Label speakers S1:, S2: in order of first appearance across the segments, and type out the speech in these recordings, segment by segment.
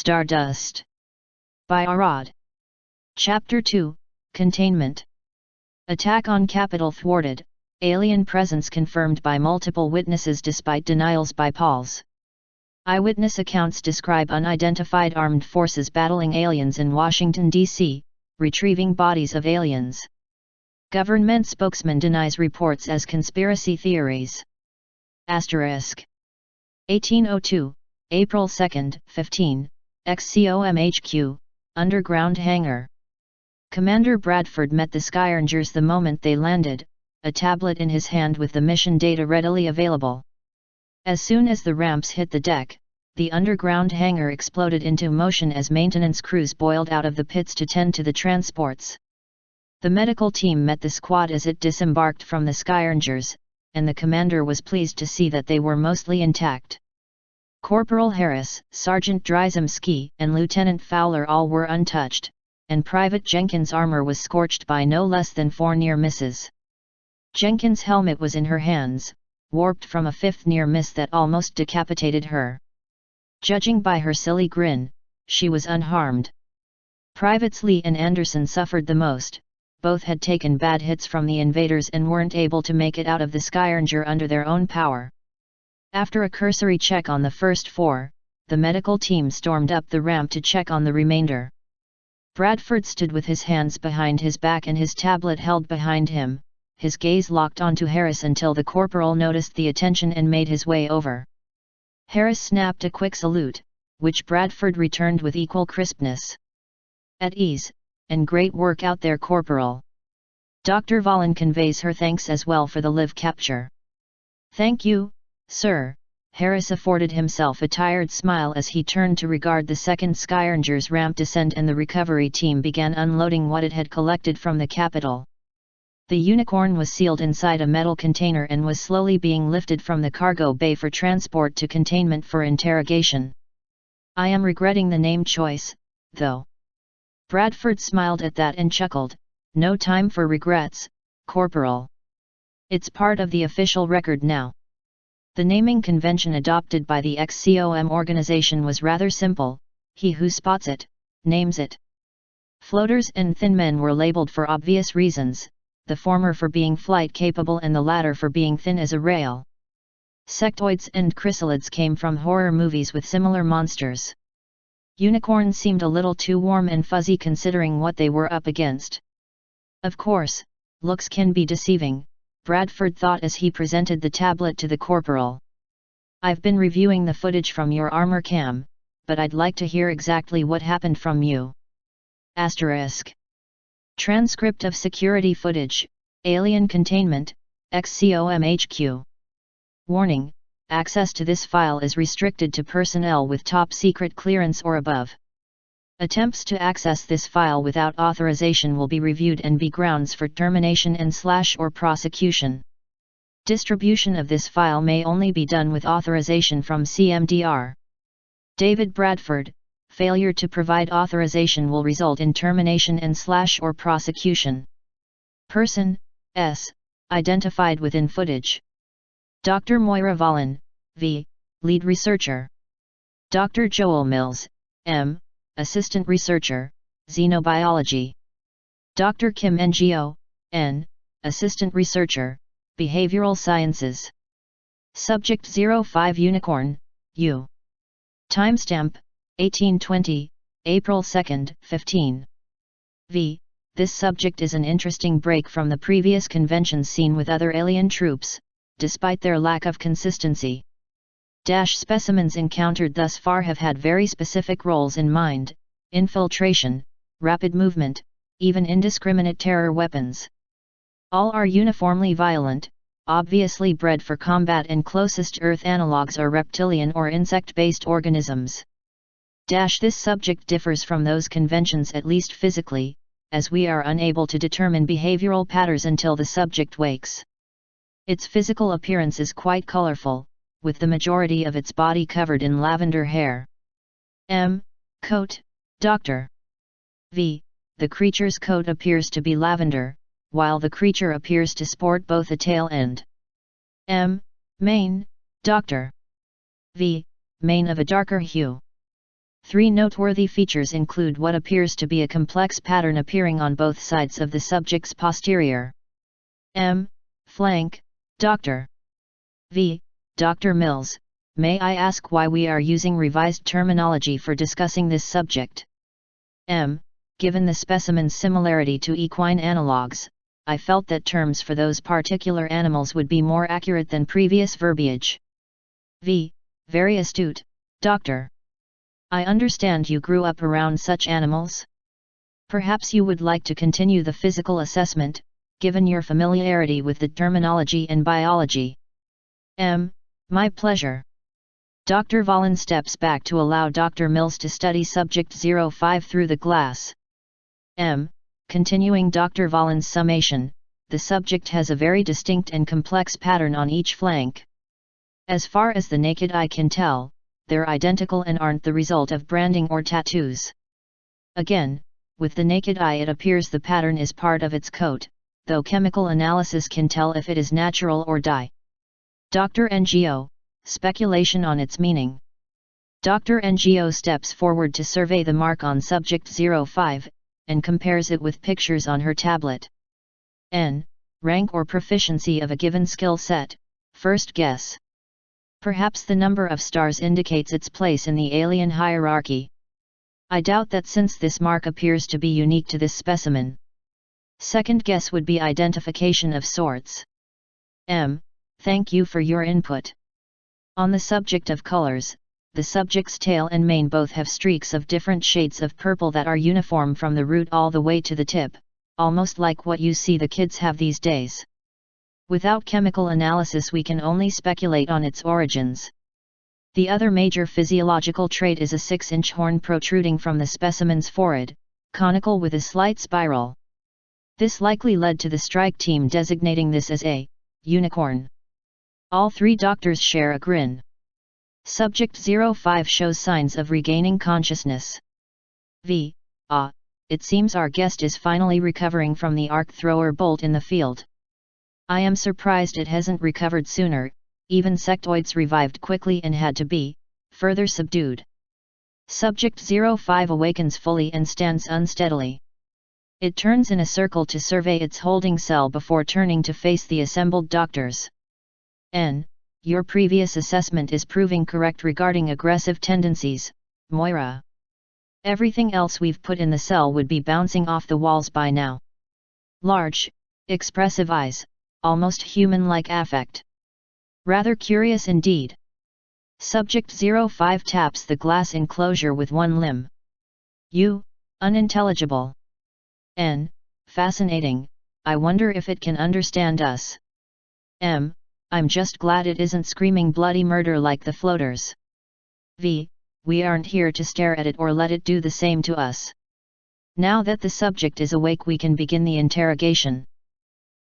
S1: Stardust. By Arad. Chapter 2, Containment. Attack on Capital thwarted, alien presence confirmed by multiple witnesses despite denials by PALs. Eyewitness accounts describe unidentified armed forces battling aliens in Washington, D.C., retrieving bodies of aliens. Government spokesman denies reports as conspiracy theories. Asterisk. 1802, April 2, 15, XCOM HQ, underground hangar. Commander Bradford met the Skyrangers the moment they landed, a tablet in his hand with the mission data readily available. As soon as the ramps hit the deck, the underground hangar exploded into motion as maintenance crews boiled out of the pits to tend to the transports. The medical team met the squad as it disembarked from the Skyrangers, and the commander was pleased to see that they were mostly intact. Corporal Harris, Sergeant Drzymski, and Lieutenant Fowler all were untouched, and Private Jenkins' armor was scorched by no less than 4 near misses. Jenkins' helmet was in her hands, warped from a 5th near miss that almost decapitated her. Judging by her silly grin, she was unharmed. Privates Lee and Anderson suffered the most. Both had taken bad hits from the invaders and weren't able to make it out of the Skyranger under their own power. After a cursory check on the first 4, the medical team stormed up the ramp to check on the remainder. Bradford stood with his hands behind his back and his tablet held behind him, his gaze locked onto Harris until the corporal noticed the attention and made his way over. Harris snapped a quick salute, which Bradford returned with equal crispness. At ease, and great work out there, Corporal. Dr. Valen conveys her thanks as well for the live capture. Thank you, sir. Harris afforded himself a tired smile as he turned to regard the second Skyranger's ramp descend and the recovery team began unloading what it had collected from the Capitol. The Unicorn was sealed inside a metal container and was slowly being lifted from the cargo bay for transport to Containment for interrogation. I am regretting the name choice, though. Bradford smiled at that and chuckled, no time for regrets, Corporal. It's part of the official record now. The naming convention adopted by the XCOM organization was rather simple: he who spots it, names it. Floaters and thin men were labeled for obvious reasons, the former for being flight capable and the latter for being thin as a rail. Sectoids and chrysalids came from horror movies with similar monsters. Unicorn seemed a little too warm and fuzzy considering what they were up against. Of course, looks can be deceiving, Bradford thought as he presented the tablet to the corporal. I've been reviewing the footage from your armor cam, but I'd like to hear exactly what happened from you. Asterisk. Transcript of security footage, Alien Containment, XCOM HQ. Warning. Access to this file is restricted to personnel with top secret clearance or above. Attempts to access this file without authorization will be reviewed and be grounds for termination and/or prosecution. Distribution of this file may only be done with authorization from CMDR. David Bradford. Failure to provide authorization will result in termination and/or prosecution. Person, S, identified within footage. Dr. Moira Valen, V, lead researcher. Dr. Joel Mills, M, assistant researcher, xenobiology. Dr. Kim Ngo, N, assistant researcher, behavioral sciences. Subject 05 Unicorn, U. Timestamp, 1820, April 2, 15. V. This subject is an interesting break from the previous conventions seen with other alien troops, despite their lack of consistency. Specimens encountered thus far have had very specific roles in mind: infiltration, rapid movement, even indiscriminate terror weapons. All are uniformly violent, obviously bred for combat, and closest Earth analogues are reptilian or insect-based organisms. This subject differs from those conventions at least physically, as we are unable to determine behavioral patterns until the subject wakes. Its physical appearance is quite colorful, with the majority of its body covered in lavender hair. M. Coat, Dr. V. The creature's coat appears to be lavender, while the creature appears to sport both a tail and M. Mane, Dr. V. Mane of a darker hue. 3 noteworthy features include what appears to be a complex pattern appearing on both sides of the subject's posterior flank. Dr. V. Dr. Mills, may I ask why we are using revised terminology for discussing this subject? Given the specimen's similarity to equine analogues, I felt that terms for those particular animals would be more accurate than previous verbiage. V. Very astute, Doctor. I understand you grew up around such animals? Perhaps you would like to continue the physical assessment, given your familiarity with the terminology in biology. My pleasure. Dr. Volin steps back to allow Dr. Mills to study subject 05 through the glass. Continuing Dr. Volin's summation, the subject has a very distinct and complex pattern on each flank. As far as the naked eye can tell, they're identical and aren't the result of branding or tattoos. Again, with the naked eye it appears the pattern is part of its coat, though chemical analysis can tell if it is natural or dye. Dr. NGO, speculation on its meaning. Dr. NGO steps forward to survey the mark on subject 05, and compares it with pictures on her tablet. N. Rank or proficiency of a given skill set, first guess. Perhaps the number of stars indicates its place in the alien hierarchy. I doubt that since this mark appears to be unique to this specimen. Second guess would be identification of sorts. Thank you for your input. On the subject of colors, the subject's tail and mane both have streaks of different shades of purple that are uniform from the root all the way to the tip, almost like what you see the kids have these days. Without chemical analysis we can only speculate on its origins. The other major physiological trait is a 6-inch horn protruding from the specimen's forehead, conical with a slight spiral. This likely led to the strike team designating this as a unicorn. All 3 doctors share a grin. Subject 05 shows signs of regaining consciousness. V. It seems our guest is finally recovering from the arc thrower bolt in the field. I am surprised it hasn't recovered sooner, even sectoids revived quickly and had to be, further subdued. Subject 05 awakens fully and stands unsteadily. It turns in a circle to survey its holding cell before turning to face the assembled doctors. N. Your previous assessment is proving correct regarding aggressive tendencies, Moira. Everything else we've put in the cell would be bouncing off the walls by now. Large, expressive eyes, almost human-like affect. Rather curious indeed. Subject 05 taps the glass enclosure with one limb. U. Unintelligible. N. Fascinating, I wonder if it can understand us. I'm just glad it isn't screaming bloody murder like the floaters. V. We aren't here to stare at it or let it do the same to us. Now that the subject is awake we can begin the interrogation.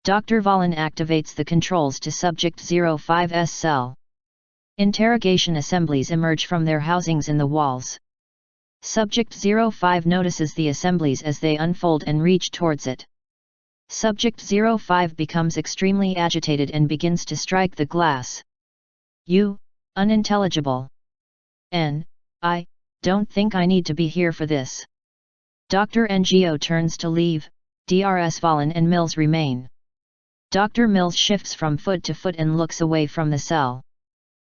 S1: Dr. Volin activates the controls to subject 05's cell. Interrogation assemblies emerge from their housings in the walls. Subject 05 notices the assemblies as they unfold and reach towards it. Subject 05 becomes extremely agitated and begins to strike the glass. U. Unintelligible. N. I don't think I need to be here for this. Dr. NGO turns to leave, Drs. Volin and Mills remain. Dr. Mills shifts from foot to foot and looks away from the cell.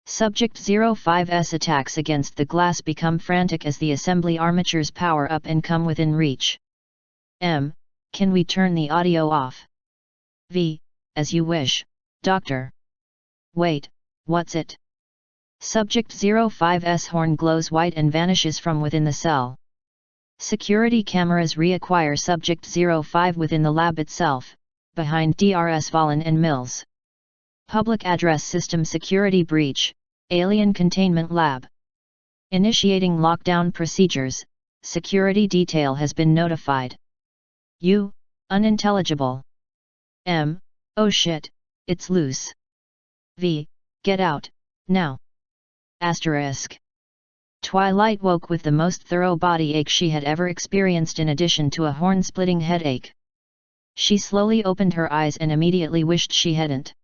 S1: Subject 05's attacks against the glass become frantic as the assembly armatures power up and come within reach. Can we turn the audio off? V. As you wish, Doctor. Wait, what's it? Subject 05's horn glows white and vanishes from within the cell. Security cameras reacquire Subject 05 within the lab itself, behind Drs. Volin and Mills. Public Address System Security Breach, Alien Containment Lab. Initiating lockdown procedures, security detail has been notified. U. Unintelligible. Oh shit, it's loose. V. Get out, now. Asterisk. Twilight woke with the most thorough body ache she had ever experienced in addition to a horn-splitting headache. She slowly opened her eyes and immediately wished she hadn't.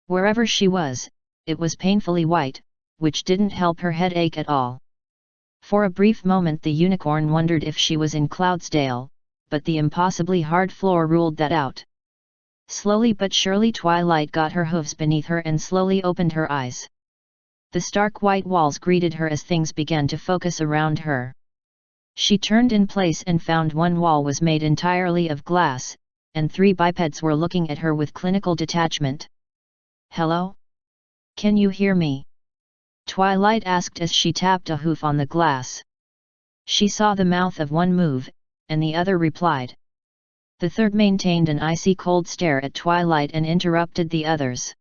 S1: Wherever she was, it was painfully white, which didn't help her headache at all. For a brief moment the unicorn wondered if she was in Cloudsdale, but the impossibly hard floor ruled that out. Slowly but surely Twilight got her hooves beneath her and slowly opened her eyes. The stark white walls greeted her as things began to focus around her. She turned in place and found one wall was made entirely of glass, and 3 bipeds were looking at her with clinical detachment. "Hello? Can you hear me?" Twilight asked as she tapped a hoof on the glass. She saw the mouth of one move, and the other replied. The third maintained an icy cold stare at Twilight and interrupted the others.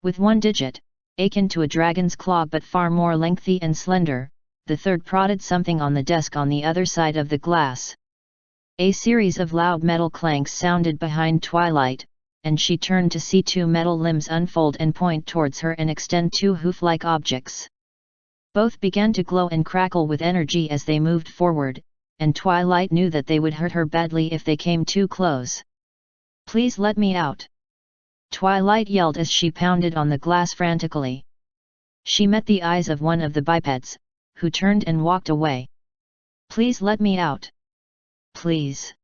S1: With one digit, akin to a dragon's claw but far more lengthy and slender, the third prodded something on the desk on the other side of the glass. A series of loud metal clanks sounded behind Twilight, and she turned to see 2 metal limbs unfold and point towards her and extend 2 hoof-like objects. Both began to glow and crackle with energy as they moved forward, and Twilight knew that they would hurt her badly if they came too close. "Please let me out!" Twilight yelled as she pounded on the glass frantically. She met the eyes of one of the bipeds, who turned and walked away. "Please let me out! Please!"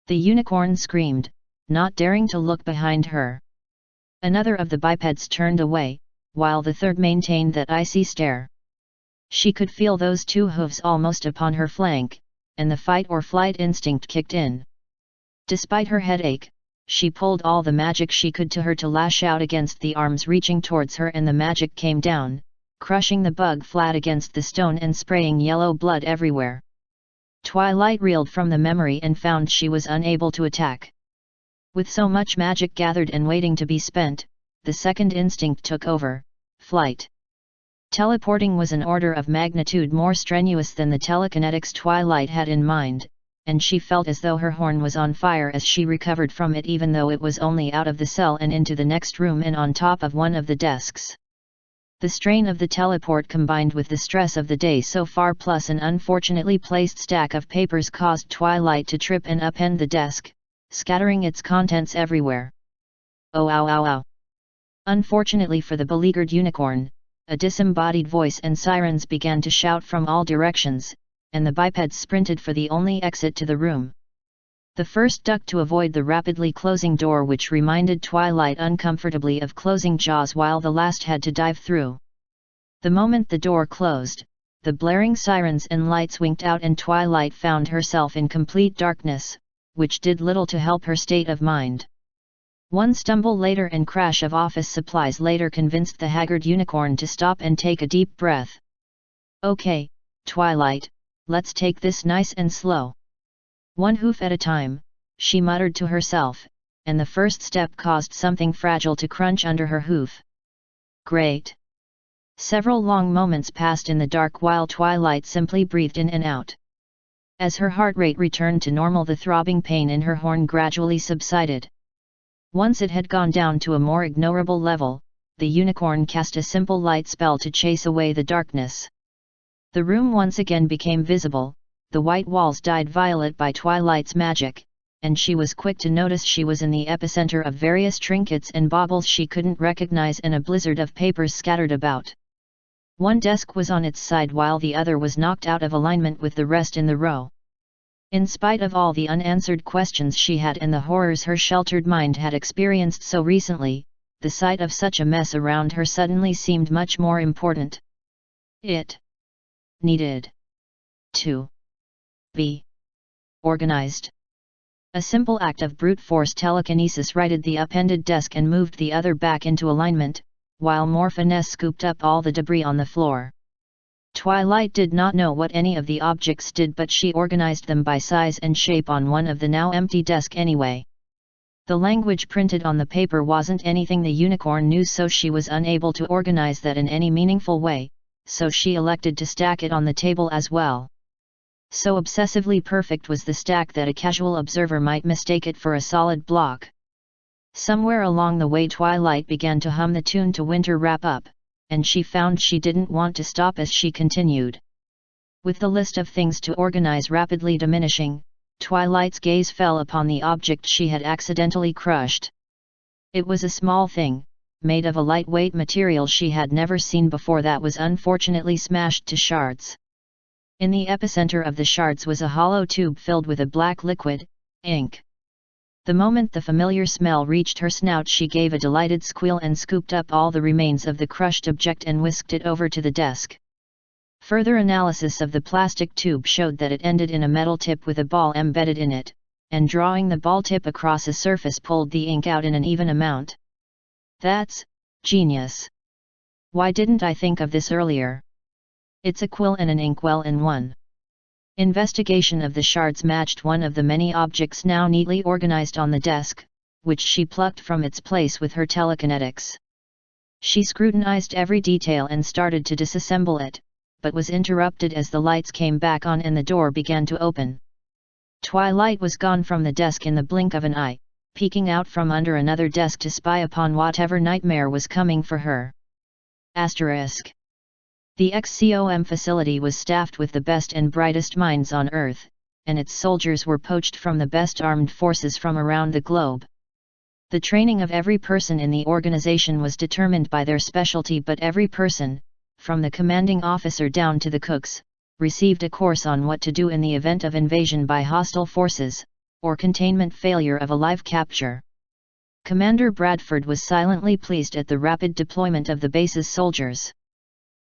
S1: The unicorn screamed, not daring to look behind her. Another of the bipeds turned away, while the third maintained that icy stare. She could feel those 2 hooves almost upon her flank, and the fight-or-flight instinct kicked in. Despite her headache, she pulled all the magic she could to her to lash out against the arms reaching towards her, and the magic came down, crushing the bug flat against the stone and spraying yellow blood everywhere. Twilight reeled from the memory and found she was unable to attack. With so much magic gathered and waiting to be spent, the second instinct took over: flight. Teleporting was an order of magnitude more strenuous than the telekinetics Twilight had in mind, and she felt as though her horn was on fire as she recovered from it, even though it was only out of the cell and into the next room and on top of one of the desks. The strain of the teleport combined with the stress of the day so far plus an unfortunately placed stack of papers caused Twilight to trip and upend the desk, scattering its contents everywhere. "Oh ow ow ow!" Unfortunately for the beleaguered unicorn, a disembodied voice and sirens began to shout from all directions, and the bipeds sprinted for the only exit to the room. The first ducked to avoid the rapidly closing door, which reminded Twilight uncomfortably of closing jaws, while the last had to dive through. The moment the door closed, the blaring sirens and lights winked out and Twilight found herself in complete darkness, which did little to help her state of mind. One stumble later and crash of office supplies later convinced the haggard unicorn to stop and take a deep breath. "Okay, Twilight, let's take this nice and slow. One hoof at a time," she muttered to herself, and the first step caused something fragile to crunch under her hoof. Great! Several long moments passed in the dark while Twilight simply breathed in and out. As her heart rate returned to normal, the throbbing pain in her horn gradually subsided. Once it had gone down to a more ignorable level, the unicorn cast a simple light spell to chase away the darkness. The room once again became visible, the white walls dyed violet by Twilight's magic, and she was quick to notice she was in the epicenter of various trinkets and baubles she couldn't recognize and a blizzard of papers scattered about. One desk was on its side while the other was knocked out of alignment with the rest in the row. In spite of all the unanswered questions she had and the horrors her sheltered mind had experienced so recently, the sight of such a mess around her suddenly seemed much more important. It needed to be organized. A simple act of brute force telekinesis righted the upended desk and moved the other back into alignment, while more finesse scooped up all the debris on the floor. Twilight did not know what any of the objects did, but she organized them by size and shape on one of the now empty desk anyway. The language printed on the paper wasn't anything the unicorn knew, so she was unable to organize that in any meaningful way, so she elected to stack it on the table as well. So obsessively perfect was the stack that a casual observer might mistake it for a solid block. Somewhere along the way Twilight began to hum the tune to Winter Wrap Up, and she found she didn't want to stop as she continued. With the list of things to organize rapidly diminishing, Twilight's gaze fell upon the object she had accidentally crushed. It was a small thing, made of a lightweight material she had never seen before that was unfortunately smashed to shards. In the epicenter of the shards was a hollow tube filled with a black liquid, ink. The moment the familiar smell reached her snout, she gave a delighted squeal and scooped up all the remains of the crushed object and whisked it over to the desk. Further analysis of the plastic tube showed that it ended in a metal tip with a ball embedded in it, and drawing the ball tip across a surface pulled the ink out in an even amount. That's genius. Why didn't I think of this earlier? It's a quill and an inkwell in one. Investigation of the shards matched one of the many objects now neatly organized on the desk, which she plucked from its place with her telekinetics. She scrutinized every detail and started to disassemble it, but was interrupted as the lights came back on and the door began to open. Twilight was gone from the desk in the blink of an eye, peeking out from under another desk to spy upon whatever nightmare was coming for her. Asterisk. The XCOM facility was staffed with the best and brightest minds on Earth, and its soldiers were poached from the best armed forces from around the globe. The training of every person in the organization was determined by their specialty, but every person, from the commanding officer down to the cooks, received a course on what to do in the event of invasion by hostile forces, or containment failure of a live capture. Commander Bradford was silently pleased at the rapid deployment of the base's soldiers.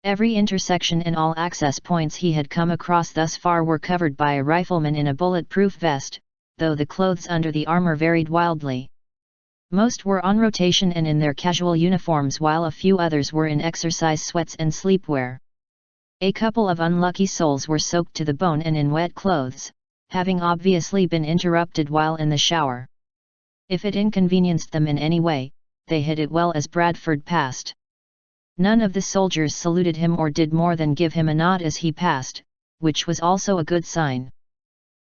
S1: Every intersection and all access points he had come across thus far were covered by a rifleman in a bulletproof vest, though the clothes under the armor varied wildly. Most were on rotation and in their casual uniforms, while a few others were in exercise sweats and sleepwear. A couple of unlucky souls were soaked to the bone and in wet clothes, having obviously been interrupted while in the shower. If it inconvenienced them in any way, they hid it well as Bradford passed. None of the soldiers saluted him or did more than give him a nod as he passed, which was also a good sign.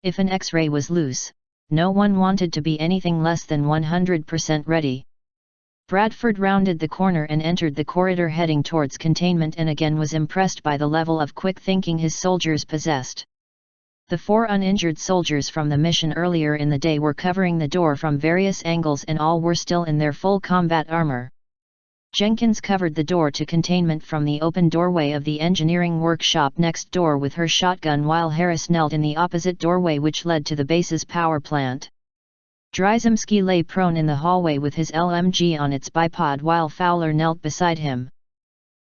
S1: If an X-ray was loose, no one wanted to be anything less than 100% ready. Bradford rounded the corner and entered the corridor heading towards containment, and again was impressed by the level of quick thinking his soldiers possessed. The 4 uninjured soldiers from the mission earlier in the day were covering the door from various angles, and all were still in their full combat armor. Jenkins covered the door to containment from the open doorway of the engineering workshop next door with her shotgun, while Harris knelt in the opposite doorway which led to the base's power plant. Dryzemski lay prone in the hallway with his LMG on its bipod while Fowler knelt beside him.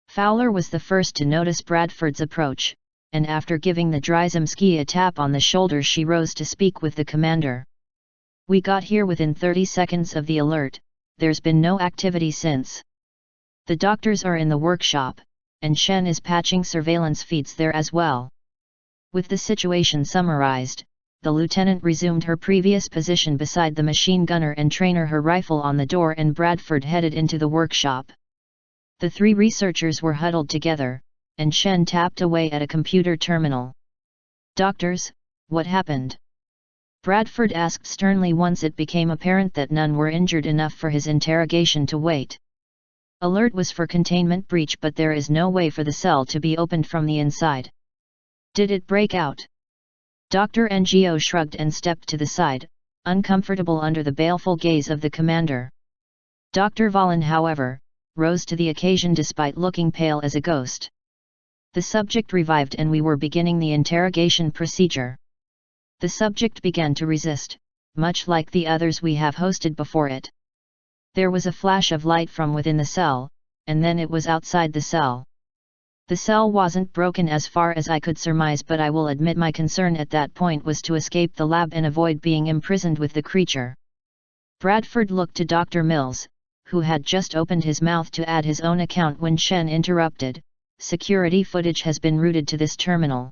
S1: Fowler was the first to notice Bradford's approach, and after giving the Dryzemski a tap on the shoulder, she rose to speak with the commander. "We got here within 30 seconds of the alert, there's been no activity since. The doctors are in the workshop, and Shen is patching surveillance feeds there as well." With the situation summarized, the lieutenant resumed her previous position beside the machine gunner and trainer, her rifle on the door, and Bradford headed into the workshop. The 3 researchers were huddled together, and Shen tapped away at a computer terminal. "Doctors, what happened?" Bradford asked sternly once it became apparent that none were injured enough for his interrogation to wait. "Alert was for containment breach, but there is no way for the cell to be opened from the inside." "Did it break out?" Dr. Ngo shrugged and stepped to the side, uncomfortable under the baleful gaze of the commander. Dr. Valen, however, rose to the occasion despite looking pale as a ghost. "The subject revived and we were beginning the interrogation procedure. The subject began to resist, much like the others we have hosted before it. There was a flash of light from within the cell, and then it was outside the cell. The cell wasn't broken as far as I could surmise, but I will admit my concern at that point was to escape the lab and avoid being imprisoned with the creature." Bradford looked to Dr. Mills, who had just opened his mouth to add his own account when Shen interrupted. "Security footage has been routed to this terminal.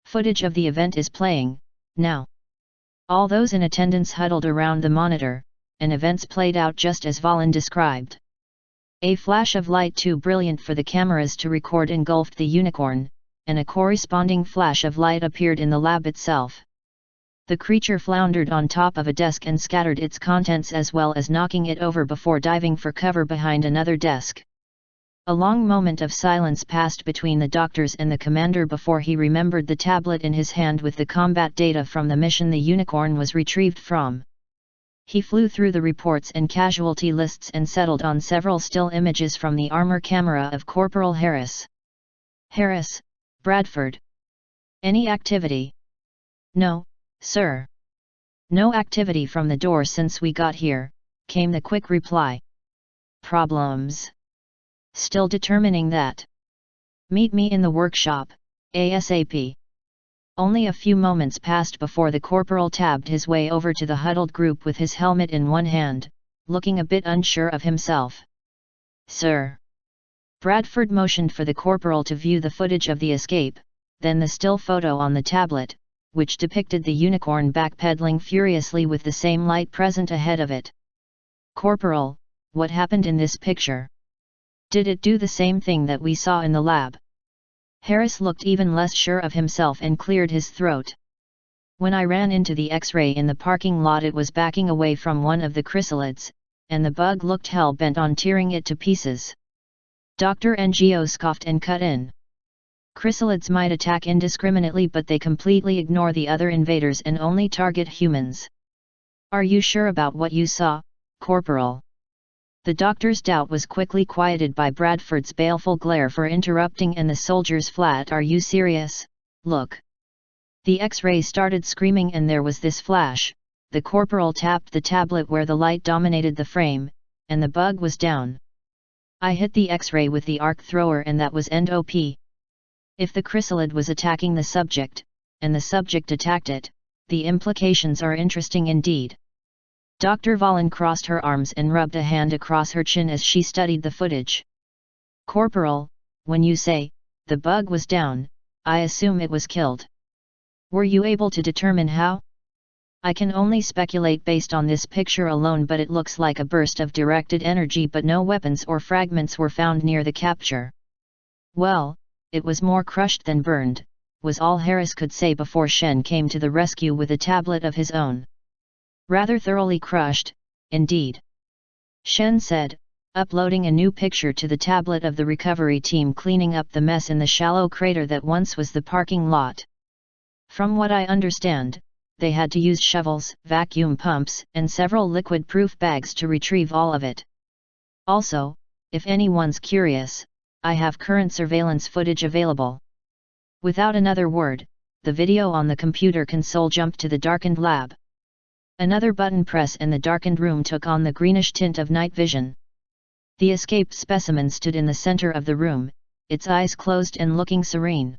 S1: Footage of the event is playing now." All those in attendance huddled around the monitor, and events played out just as Valen described. A flash of light too brilliant for the cameras to record engulfed the unicorn, and a corresponding flash of light appeared in the lab itself. The creature floundered on top of a desk and scattered its contents, as well as knocking it over before diving for cover behind another desk. A long moment of silence passed between the doctors and the commander before he remembered the tablet in his hand with the combat data from the mission the unicorn was retrieved from. He flew through the reports and casualty lists and settled on several still images from the armor camera of Corporal Harris. "Harris, Bradford. Any activity? No, sir. No activity from the door since we got here, came the quick reply. Problems? Still determining that. Meet me in the workshop, ASAP. Only a few moments passed before the corporal tabbed his way over to the huddled group with his helmet in one hand, looking a bit unsure of himself. Sir. Bradford motioned for the corporal to view the footage of the escape, then the still photo on the tablet, which depicted the unicorn backpedaling furiously with the same light present ahead of it. Corporal, what happened in this picture? Did it do the same thing that we saw in the lab? Harris looked even less sure of himself and cleared his throat. When I ran into the X-ray in the parking lot, it was backing away from one of the chrysalids, and the bug looked hell-bent on tearing it to pieces. Dr. Ngo scoffed and cut in. Chrysalids might attack indiscriminately, but they completely ignore the other invaders and only target humans. Are you sure about what you saw, Corporal? The doctor's doubt was quickly quieted by Bradford's baleful glare for interrupting and the soldier's flat "Are you serious? Look." The X-ray started screaming and there was this flash. The corporal tapped the tablet where the light dominated the frame, and the bug was down. I hit the X-ray with the arc thrower and that was end OP. If the chrysalid was attacking the subject, and the subject attacked it, the implications are interesting indeed. Dr. Valen crossed her arms and rubbed a hand across her chin as she studied the footage. Corporal, when you say, the bug was down, I assume it was killed. Were you able to determine how? I can only speculate based on this picture alone, but it looks like a burst of directed energy, but no weapons or fragments were found near the capture. Well, it was more crushed than burned, was all Harris could say before Shen came to the rescue with a tablet of his own. Rather thoroughly crushed, indeed. Shen said, uploading a new picture to the tablet of the recovery team cleaning up the mess in the shallow crater that once was the parking lot. From what I understand, they had to use shovels, vacuum pumps, and several liquid-proof bags to retrieve all of it. Also, if anyone's curious, I have current surveillance footage available. Without another word, the video on the computer console jumped to the darkened lab. Another button press and the darkened room took on the greenish tint of night vision. The escaped specimen stood in the center of the room, its eyes closed and looking serene.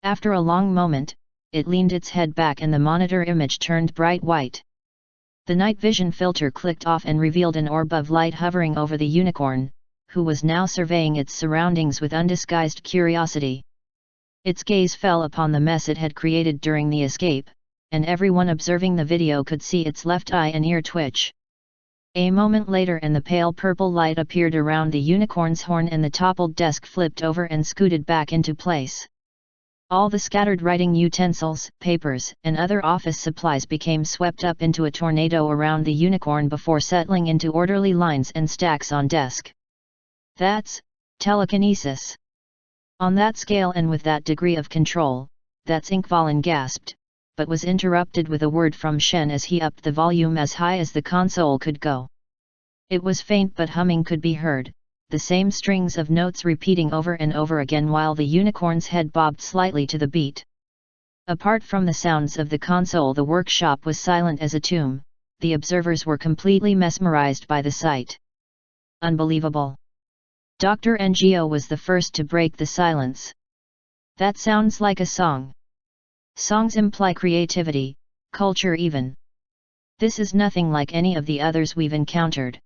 S1: After a long moment, it leaned its head back and the monitor image turned bright white. The night vision filter clicked off and revealed an orb of light hovering over the unicorn, who was now surveying its surroundings with undisguised curiosity. Its gaze fell upon the mess it had created during the escape, and everyone observing the video could see its left eye and ear twitch. A moment later and the pale purple light appeared around the unicorn's horn and the toppled desk flipped over and scooted back into place. All the scattered writing utensils, papers, and other office supplies became swept up into a tornado around the unicorn before settling into orderly lines and stacks on desk. That's telekinesis. On that scale and with that degree of control, that's Inkvalen gasped, but was interrupted with a word from Shen as he upped the volume as high as the console could go. It was faint but humming could be heard, the same strings of notes repeating over and over again while the unicorn's head bobbed slightly to the beat. Apart from the sounds of the console, the workshop was silent as a tomb. The observers were completely mesmerized by the sight. Unbelievable. Dr. Ngo was the first to break the silence. That sounds like a song. Songs imply creativity, culture even. This is nothing like any of the others we've encountered.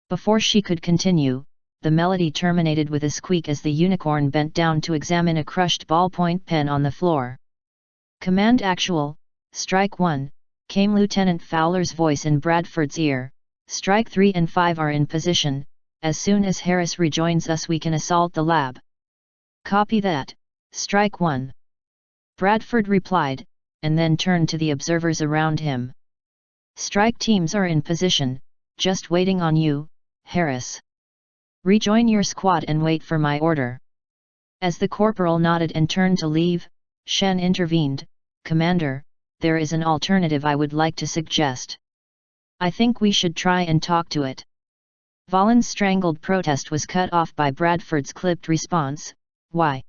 S1: Before she could continue, the melody terminated with a squeak as the unicorn bent down to examine a crushed ballpoint pen on the floor. Command actual, Strike 1, came Lieutenant Fowler's voice in Bradford's ear. Strike 3 and 5 are in position. As soon as Harris rejoins us we can assault the lab. Copy that, Strike 1. Bradford replied, and then turned to the observers around him. Strike teams are in position, just waiting on you, Harris. Rejoin your squad and wait for my order. As the corporal nodded and turned to leave, Shen intervened. Commander, there is an alternative I would like to suggest. I think we should try and talk to it. Valen's strangled protest was cut off by Bradford's clipped response. Why?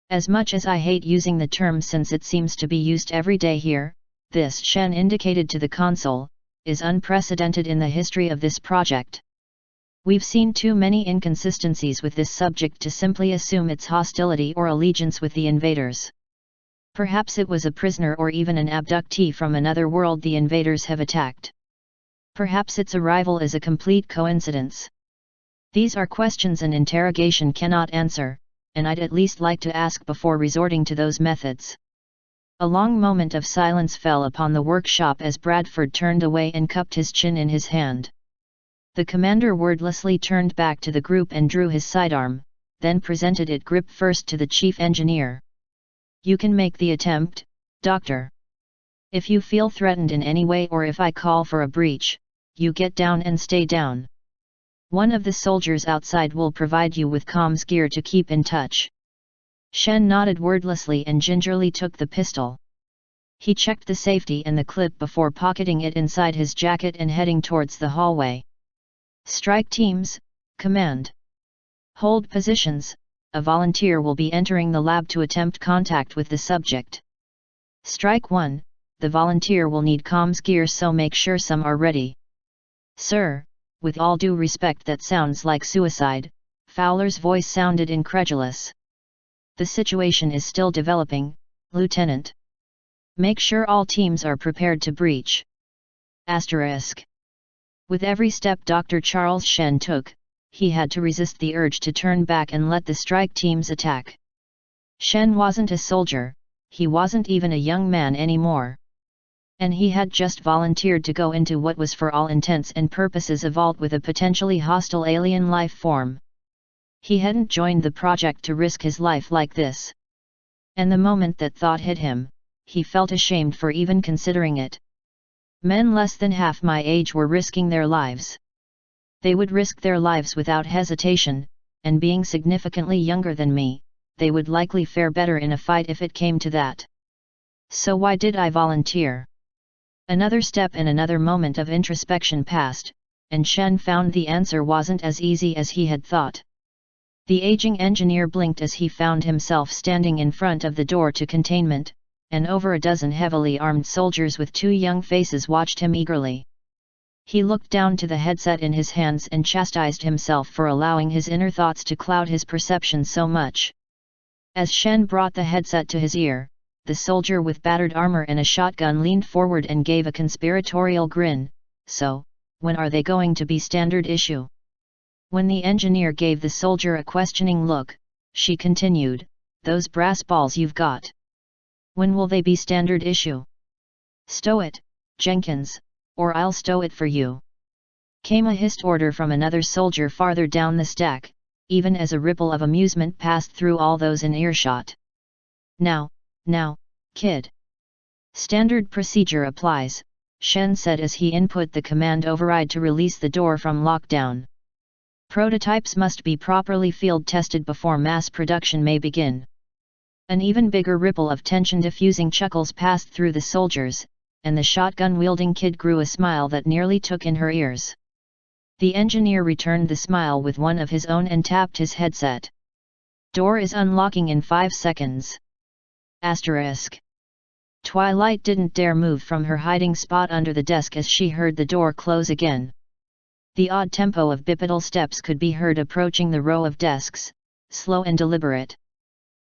S1: As much as I hate using the term since it seems to be used every day here, this, Shen indicated to the console, is unprecedented in the history of this project. We've seen too many inconsistencies with this subject to simply assume its hostility or allegiance with the invaders. Perhaps it was a prisoner or even an abductee from another world the invaders have attacked. Perhaps its arrival is a complete coincidence. These are questions an interrogation cannot answer, and I'd at least like to ask before resorting to those methods. A long moment of silence fell upon the workshop as Bradford turned away and cupped his chin in his hand. The commander wordlessly turned back to the group and drew his sidearm, then presented it grip first to the chief engineer. "You can make the attempt, Doctor. If you feel threatened in any way or if I call for a breach, you get down and stay down. One of the soldiers outside will provide you with comms gear to keep in touch." Shen nodded wordlessly and gingerly took the pistol. He checked the safety and the clip before pocketing it inside his jacket and heading towards the hallway. "Strike teams, command. Hold positions, a volunteer will be entering the lab to attempt contact with the subject. Strike 1, the volunteer will need comms gear so make sure some are ready." "Sir, with all due respect that sounds like suicide," Fowler's voice sounded incredulous. "The situation is still developing, Lieutenant. Make sure all teams are prepared to breach." Asterisk. With every step Dr. Charles Shen took, he had to resist the urge to turn back and let the strike teams attack. Shen wasn't a soldier, he wasn't even a young man anymore. And he had just volunteered to go into what was for all intents and purposes a vault with a potentially hostile alien life form. He hadn't joined the project to risk his life like this. And the moment that thought hit him, he felt ashamed for even considering it. Men less than half my age were risking their lives. They would risk their lives without hesitation, and being significantly younger than me, they would likely fare better in a fight if it came to that. So why did I volunteer? Another step and another moment of introspection passed, and Shen found the answer wasn't as easy as he had thought. The aging engineer blinked as he found himself standing in front of the door to containment, and over a dozen heavily armed soldiers with two young faces watched him eagerly. He looked down to the headset in his hands and chastised himself for allowing his inner thoughts to cloud his perception so much. As Shen brought the headset to his ear, the soldier with battered armor and a shotgun leaned forward and gave a conspiratorial grin. "So, when are they going to be standard issue?" When the engineer gave the soldier a questioning look, she continued, "Those brass balls you've got. When will they be standard issue?" "Stow it, Jenkins, or I'll stow it for you," came a hissed order from another soldier farther down the stack, even as a ripple of amusement passed through all those in earshot. Now, kid. Standard procedure applies," Shen said as he input the command override to release the door from lockdown. "Prototypes must be properly field tested before mass production may begin." An even bigger ripple of tension-diffusing chuckles passed through the soldiers, and the shotgun-wielding kid grew a smile that nearly took in her ears. The engineer returned the smile with one of his own and tapped his headset. "Door is unlocking in 5 seconds. Asterisk. Twilight didn't dare move from her hiding spot under the desk as she heard the door close again. The odd tempo of bipedal steps could be heard approaching the row of desks, slow and deliberate.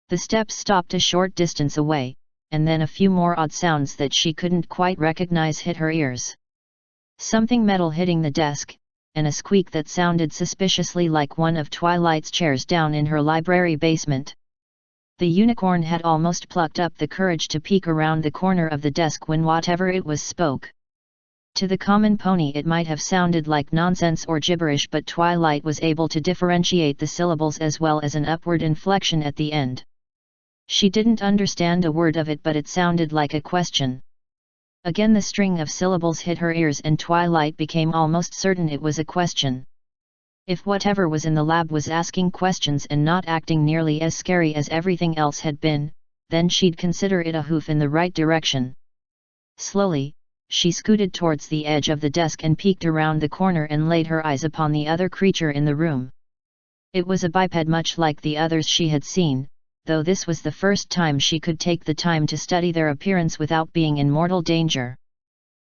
S1: The steps stopped a short distance away, and then a few more odd sounds that she couldn't quite recognize hit her ears. Something metal hitting the desk, and a squeak that sounded suspiciously like one of Twilight's chairs down in her library basement. The unicorn had almost plucked up the courage to peek around the corner of the desk when whatever it was spoke. To the common pony it might have sounded like nonsense or gibberish, but Twilight was able to differentiate the syllables as well as an upward inflection at the end. She didn't understand a word of it, but it sounded like a question. Again the string of syllables hit her ears and Twilight became almost certain it was a question. If whatever was in the lab was asking questions and not acting nearly as scary as everything else had been, then she'd consider it a hoof in the right direction. Slowly, she scooted towards the edge of the desk and peeked around the corner and laid her eyes upon the other creature in the room. It was a biped much like the others she had seen, though this was the first time she could take the time to study their appearance without being in mortal danger.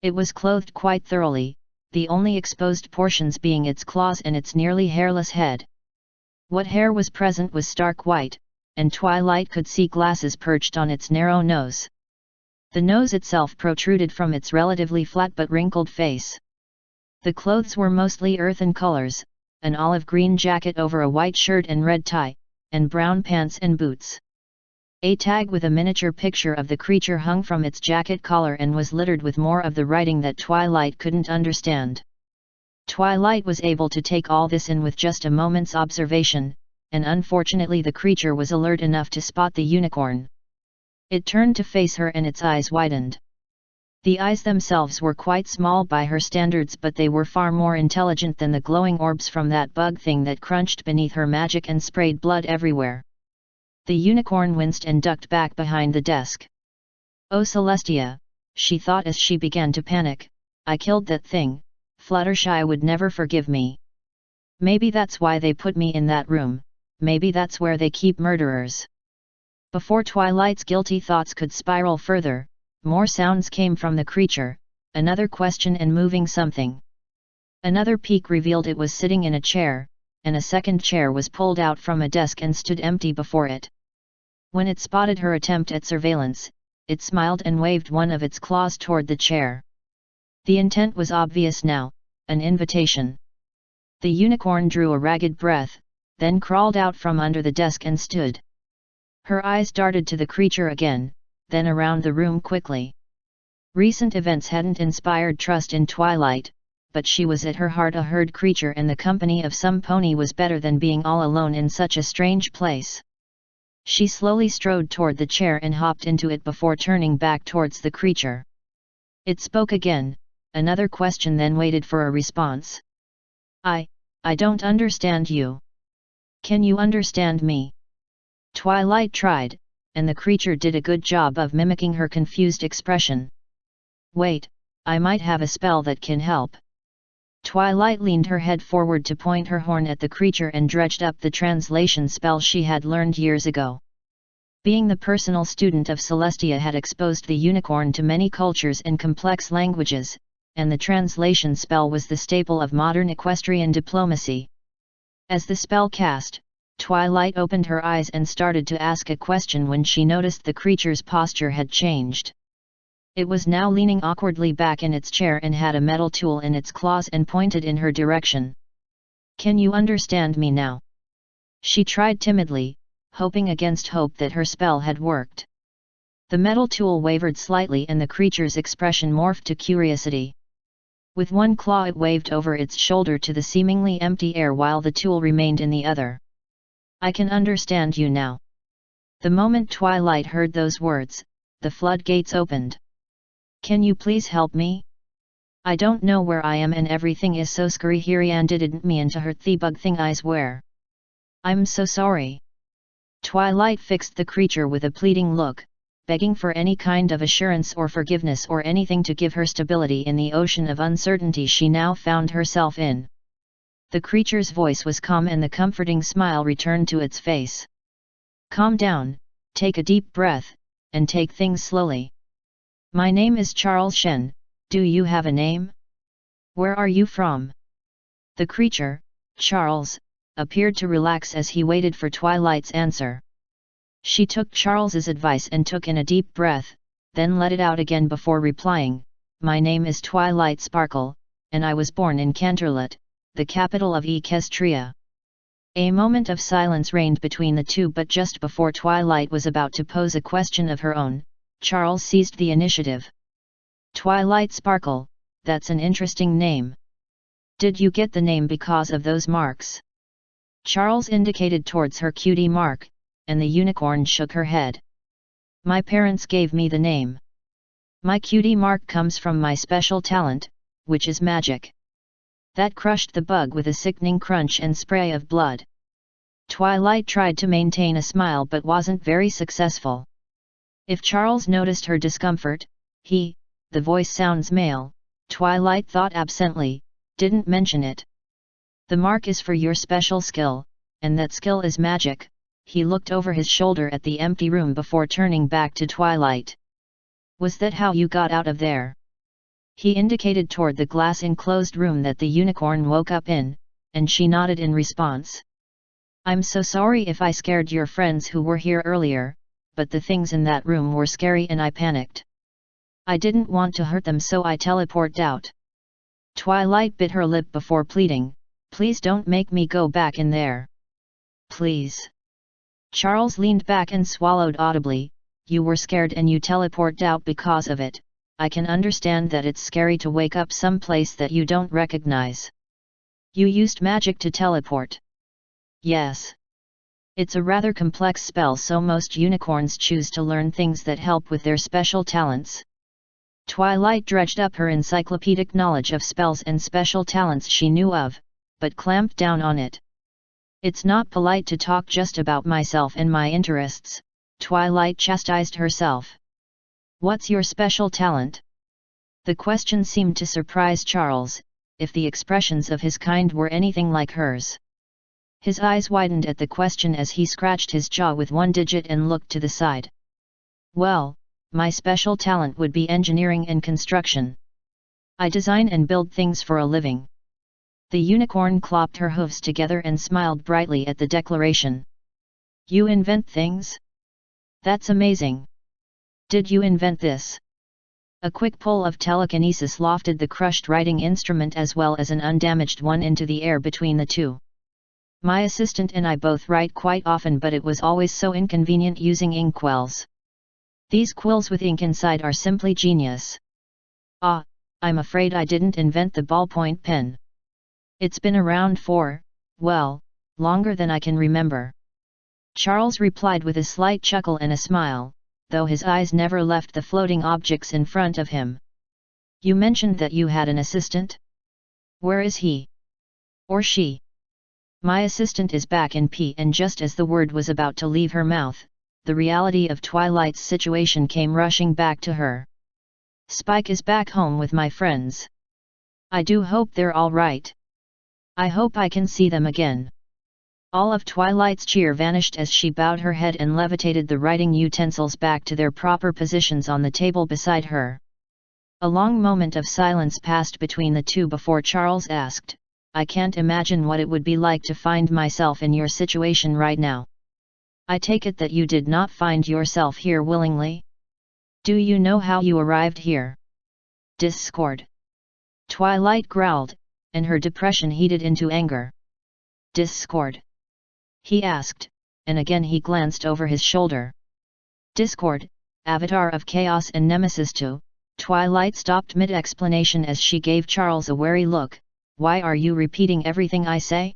S1: It was clothed quite thoroughly, the only exposed portions being its claws and its nearly hairless head. What hair was present was stark white, and Twilight could see glasses perched on its narrow nose. The nose itself protruded from its relatively flat but wrinkled face. The clothes were mostly earthen colors, an olive green jacket over a white shirt and red tie, and brown pants and boots. A tag with a miniature picture of the creature hung from its jacket collar and was littered with more of the writing that Twilight couldn't understand. Twilight was able to take all this in with just a moment's observation, and unfortunately the creature was alert enough to spot the unicorn. It turned to face her and its eyes widened. The eyes themselves were quite small by her standards, but they were far more intelligent than the glowing orbs from that bug thing that crunched beneath her magic and sprayed blood everywhere. The unicorn winced and ducked back behind the desk. "Oh Celestia," she thought as she began to panic, "I killed that thing. Fluttershy would never forgive me. Maybe that's why they put me in that room, maybe that's where they keep murderers." Before Twilight's guilty thoughts could spiral further, more sounds came from the creature, another question and moving something. Another peek revealed it was sitting in a chair, and a second chair was pulled out from a desk and stood empty before it. When it spotted her attempt at surveillance, it smiled and waved one of its claws toward the chair. The intent was obvious now, an invitation. The unicorn drew a ragged breath, then crawled out from under the desk and stood. Her eyes darted to the creature again, then around the room quickly. Recent events hadn't inspired trust in Twilight, but she was at her heart a herd creature, and the company of some pony was better than being all alone in such a strange place. She slowly strode toward the chair and hopped into it before turning back towards the creature. It spoke again, another question, then waited for a response. I don't understand you. Can you understand me?" Twilight tried, and the creature did a good job of mimicking her confused expression. "Wait, I might have a spell that can help." Twilight leaned her head forward to point her horn at the creature and dredged up the translation spell she had learned years ago. Being the personal student of Celestia had exposed the unicorn to many cultures and complex languages, and the translation spell was the staple of modern equestrian diplomacy. As the spell cast, Twilight opened her eyes and started to ask a question when she noticed the creature's posture had changed. It was now leaning awkwardly back in its chair and had a metal tool in its claws and pointed in her direction. "Can you understand me now?" She tried timidly, hoping against hope that her spell had worked. The metal tool wavered slightly and the creature's expression morphed to curiosity. With one claw it waved over its shoulder to the seemingly empty air while the tool remained in the other. "I can understand you now." The moment Twilight heard those words, the floodgates opened. "Can you please help me? I don't know where I am and everything is so scary here and didn't me into her the-bug thing eyes where. I'm so sorry." Twilight fixed the creature with a pleading look, begging for any kind of assurance or forgiveness or anything to give her stability in the ocean of uncertainty she now found herself in. The creature's voice was calm and the comforting smile returned to its face. "Calm down, take a deep breath, and take things slowly. My name is Charles Shen, do you have a name? Where are you from?" The creature, Charles, appeared to relax as he waited for Twilight's answer. She took Charles's advice and took in a deep breath, then let it out again before replying, "My name is Twilight Sparkle, and I was born in Canterlot, the capital of Equestria." A moment of silence reigned between the two, but just before Twilight was about to pose a question of her own, Charles seized the initiative. "Twilight Sparkle, that's an interesting name. Did you get the name because of those marks?" Charles indicated towards her cutie mark, and the unicorn shook her head. "My parents gave me the name. My cutie mark comes from my special talent, which is magic." That crushed the bug with a sickening crunch and spray of blood. Twilight tried to maintain a smile but wasn't very successful. If Charles noticed her discomfort, the voice sounds male, Twilight thought absently, didn't mention it. "The mark is for your special skill, and that skill is magic," he looked over his shoulder at the empty room before turning back to Twilight. "Was that how you got out of there?" He indicated toward the glass-enclosed room that the unicorn woke up in, and she nodded in response. "I'm so sorry if I scared your friends who were here earlier, but the things in that room were scary and I panicked. I didn't want to hurt them, so I teleported out." Twilight bit her lip before pleading, "Please don't make me go back in there. Please." Charles leaned back and swallowed audibly. "You were scared and you teleported out because of it. I can understand that it's scary to wake up someplace that you don't recognize. You used magic to teleport." "Yes. It's a rather complex spell, so most unicorns choose to learn things that help with their special talents." Twilight dredged up her encyclopedic knowledge of spells and special talents she knew of, but clamped down on it. "It's not polite to talk just about myself and my interests," Twilight chastised herself. "What's your special talent?" The question seemed to surprise Charles, if the expressions of his kind were anything like hers. His eyes widened at the question as he scratched his jaw with one digit and looked to the side. "Well, my special talent would be engineering and construction. I design and build things for a living." The unicorn clopped her hooves together and smiled brightly at the declaration. "You invent things? That's amazing. Did you invent this?" A quick pull of telekinesis lofted the crushed writing instrument as well as an undamaged one into the air between the two. "My assistant and I both write quite often, but it was always so inconvenient using inkwells. These quills with ink inside are simply genius. Ah, I'm afraid I didn't invent the ballpoint pen. It's been around for, well, longer than I can remember." Charles replied with a slight chuckle and a smile, though his eyes never left the floating objects in front of him. "You mentioned that you had an assistant? Where is he? Or she?" "My assistant is back in P," and just as the word was about to leave her mouth, the reality of Twilight's situation came rushing back to her. "Spike is back home with my friends. I do hope they're all right. I hope I can see them again." All of Twilight's cheer vanished as she bowed her head and levitated the writing utensils back to their proper positions on the table beside her. A long moment of silence passed between the two before Charles asked, "I can't imagine what it would be like to find myself in your situation right now. I take it that you did not find yourself here willingly? Do you know how you arrived here?" "Discord." Twilight growled, and her depression heated into anger. "Discord?" he asked, and again he glanced over his shoulder. "Discord, avatar of chaos and nemesis too." Twilight stopped mid-explanation as she gave Charles a wary look. "Why are you repeating everything I say?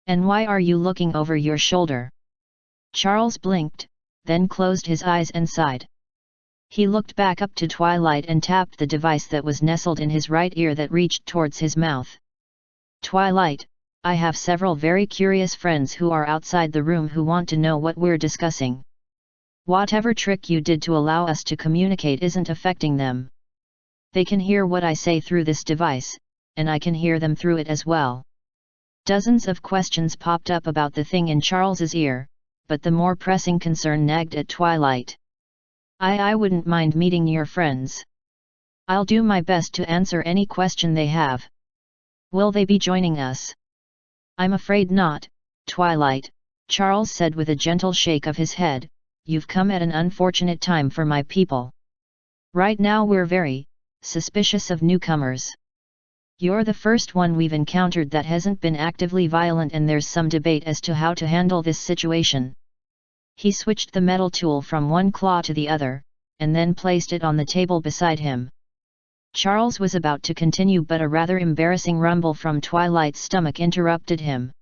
S1: And why are you looking over your shoulder?" Charles blinked, then closed his eyes and sighed. He looked back up to Twilight and tapped the device that was nestled in his right ear that reached towards his mouth. "Twilight, I have several very curious friends who are outside the room who want to know what we're discussing. Whatever trick you did to allow us to communicate isn't affecting them. They can hear what I say through this device, and I can hear them through it as well." Dozens of questions popped up about the thing in Charles's ear, but the more pressing concern nagged at Twilight. I wouldn't mind meeting your friends. I'll do my best to answer any question they have. Will they be joining us?" "I'm afraid not, Twilight," Charles said with a gentle shake of his head. "You've come at an unfortunate time for my people. Right now we're very suspicious of newcomers. You're the first one we've encountered that hasn't been actively violent, and there's some debate as to how to handle this situation." He switched the metal tool from one claw to the other, and then placed it on the table beside him. Charles was about to continue, but a rather embarrassing rumble from Twilight's stomach interrupted him.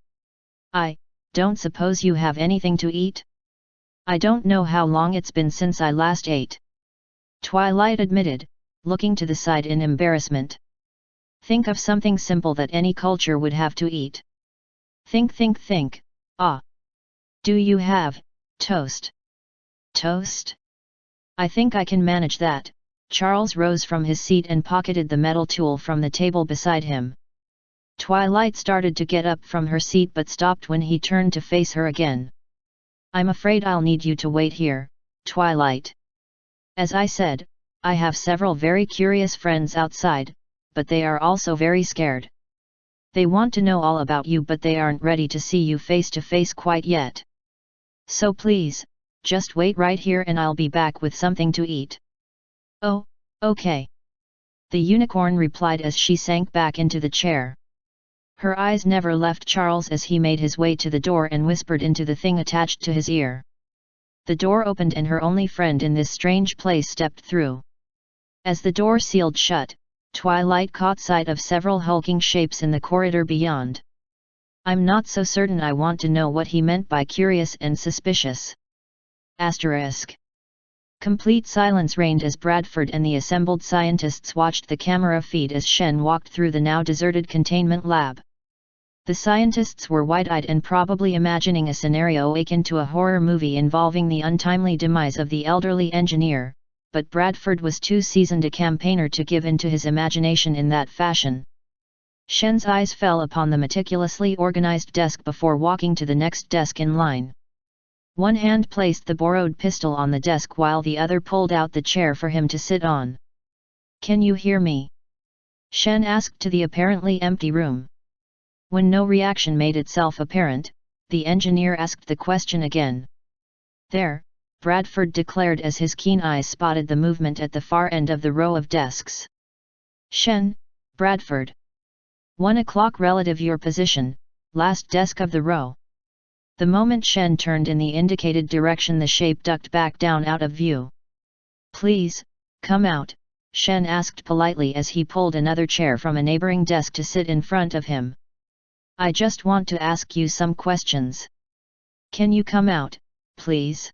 S1: "I don't suppose you have anything to eat? I don't know how long it's been since I last ate," Twilight admitted, looking to the side in embarrassment. "Think of something simple that any culture would have to eat. Think. Ah! Do you have toast?" "Toast? I think I can manage that." Charles rose from his seat and pocketed the metal tool from the table beside him. Twilight started to get up from her seat but stopped when he turned to face her again. I'm afraid I'll need you to wait here, Twilight. As I said, I have several very curious friends outside, but they are also very scared. They want to know all about you, but they aren't ready to see you face to face quite yet. So please, just wait right here and I'll be back with something to eat. Oh, okay. The unicorn replied as she sank back into the chair. Her eyes never left Charles as he made his way to the door and whispered into the thing attached to his ear. The door opened and her only friend in this strange place stepped through. As the door sealed shut, Twilight caught sight of several hulking shapes in the corridor beyond. I'm not so certain I want to know what he meant by curious and suspicious. Asterisk. Complete silence reigned as Bradford and the assembled scientists watched the camera feed as Shen walked through the now deserted containment lab. The scientists were wide-eyed and probably imagining a scenario akin to a horror movie involving the untimely demise of the elderly engineer, but Bradford was too seasoned a campaigner to give in to his imagination in that fashion. Shen's eyes fell upon the meticulously organized desk before walking to the next desk in line. One hand placed the borrowed pistol on the desk while the other pulled out the chair for him to sit on. "Can you hear me?" Shen asked to the apparently empty room. When no reaction made itself apparent, the engineer asked the question again. "There," Bradford declared as his keen eyes spotted the movement at the far end of the row of desks. "Shen, Bradford. 1 o'clock relative your position, last desk of the row." The moment Shen turned in the indicated direction, the shape ducked back down out of view. "Please, come out," Shen asked politely as he pulled another chair from a neighboring desk to sit in front of him. "I just want to ask you some questions." "Can you come out, please?"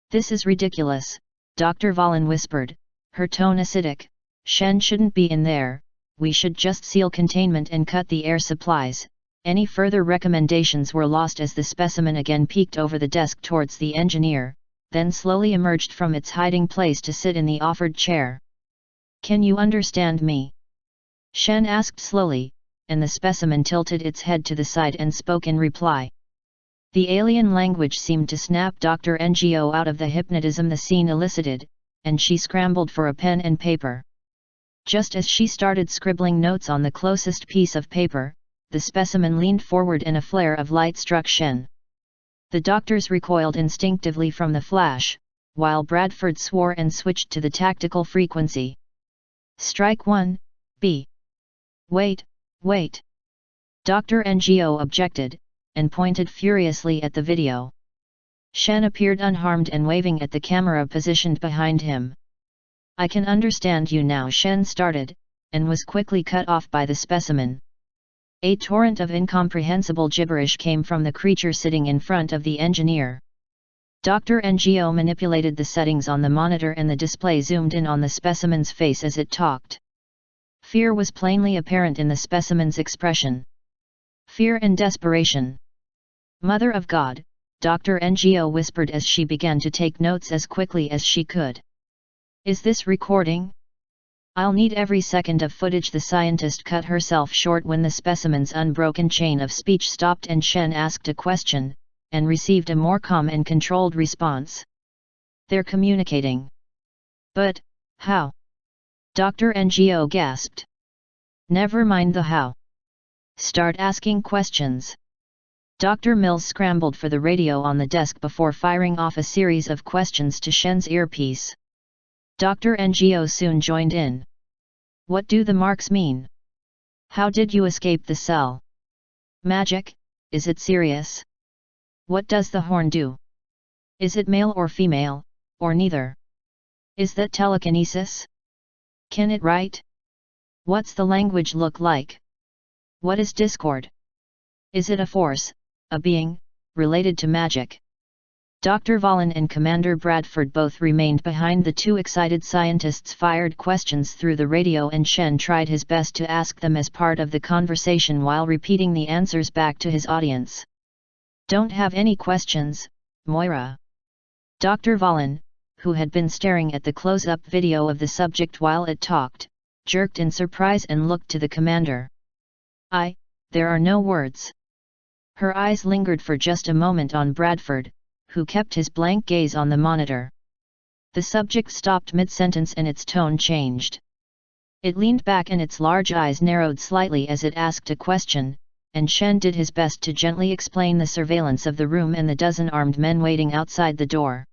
S1: "This is ridiculous," Dr. Valen whispered, her tone acidic. "Shen shouldn't be in there, we should just seal containment and cut the air supplies." Any further recommendations were lost as the specimen again peeked over the desk towards the engineer, then slowly emerged from its hiding place to sit in the offered chair. "Can you understand me?" Shen asked slowly, and the specimen tilted its head to the side and spoke in reply. The alien language seemed to snap Dr. Ngo out of the hypnotism the scene elicited, and she scrambled for a pen and paper. Just as she started scribbling notes on the closest piece of paper, the specimen leaned forward and a flare of light struck Shen. The doctors recoiled instinctively from the flash, while Bradford swore and switched to the tactical frequency. "Strike 1, B." Wait. Dr. Ngo objected, and pointed furiously at the video. Shen appeared unharmed and waving at the camera positioned behind him. "I can understand you now," Shen started, and was quickly cut off by the specimen. A torrent of incomprehensible gibberish came from the creature sitting in front of the engineer. Dr. Ngo manipulated the settings on the monitor and the display zoomed in on the specimen's face as it talked. Fear was plainly apparent in the specimen's expression. Fear and desperation. "Mother of God," Dr. Ngo whispered as she began to take notes as quickly as she could. "Is this recording? I'll need every second of footage." The scientist cut herself short when the specimen's unbroken chain of speech stopped and Shen asked a question, and received a more calm and controlled response. "They're communicating." "But, how?" Dr. Ngo gasped. "Never mind the how. Start asking questions." Dr. Mills scrambled for the radio on the desk before firing off a series of questions to Shen's earpiece. Dr. Ngo soon joined in. "What do the marks mean? How did you escape the cell? Magic, is it serious? What does the horn do? Is it male or female, or neither? Is that telekinesis? Can it write? What's the language look like? What is Discord? Is it a force, a being, related to magic?" Dr. Valen and Commander Bradford both remained behind the two excited scientists fired questions through the radio, and Shen tried his best to ask them as part of the conversation while repeating the answers back to his audience. "Don't have any questions, Moira." Dr. Valen, who had been staring at the close-up video of the subject while it talked, jerked in surprise and looked to the commander. There are no words." Her eyes lingered for just a moment on Bradford, who kept his blank gaze on the monitor. The subject stopped mid-sentence and its tone changed. It leaned back and its large eyes narrowed slightly as it asked a question, and Shen did his best to gently explain the surveillance of the room and the dozen armed men waiting outside the door.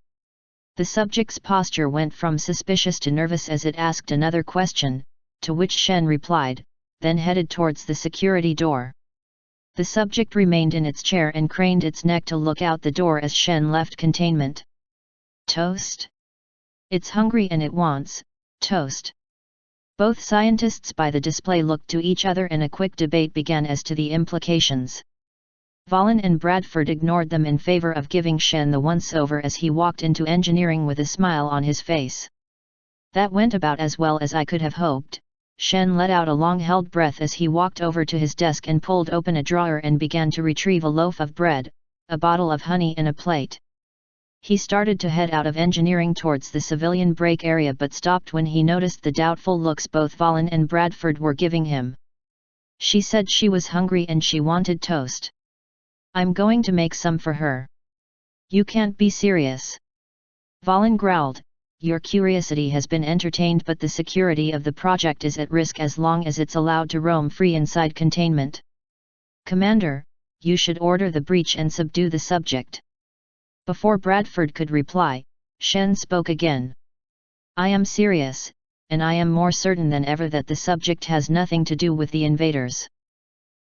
S1: The subject's posture went from suspicious to nervous as it asked another question, to which Shen replied, then headed towards the security door. The subject remained in its chair and craned its neck to look out the door as Shen left containment. Toast? It's hungry and it wants toast. Both scientists by the display looked to each other and a quick debate began as to the implications. Valen and Bradford ignored them in favor of giving Shen the once-over as he walked into engineering with a smile on his face. That went about as well as I could have hoped. Shen let out a long-held breath as he walked over to his desk and pulled open a drawer and began to retrieve a loaf of bread, a bottle of honey and a plate. He started to head out of engineering towards the civilian break area but stopped when he noticed the doubtful looks both Valen and Bradford were giving him. She said she was hungry and she wanted toast. I'm going to make some for her. You can't be serious. Valen growled. Your curiosity has been entertained but the security of the project is at risk as long as it's allowed to roam free inside containment. Commander, you should order the breach and subdue the subject. Before Bradford could reply, Shen spoke again. I am serious, and I am more certain than ever that the subject has nothing to do with the invaders.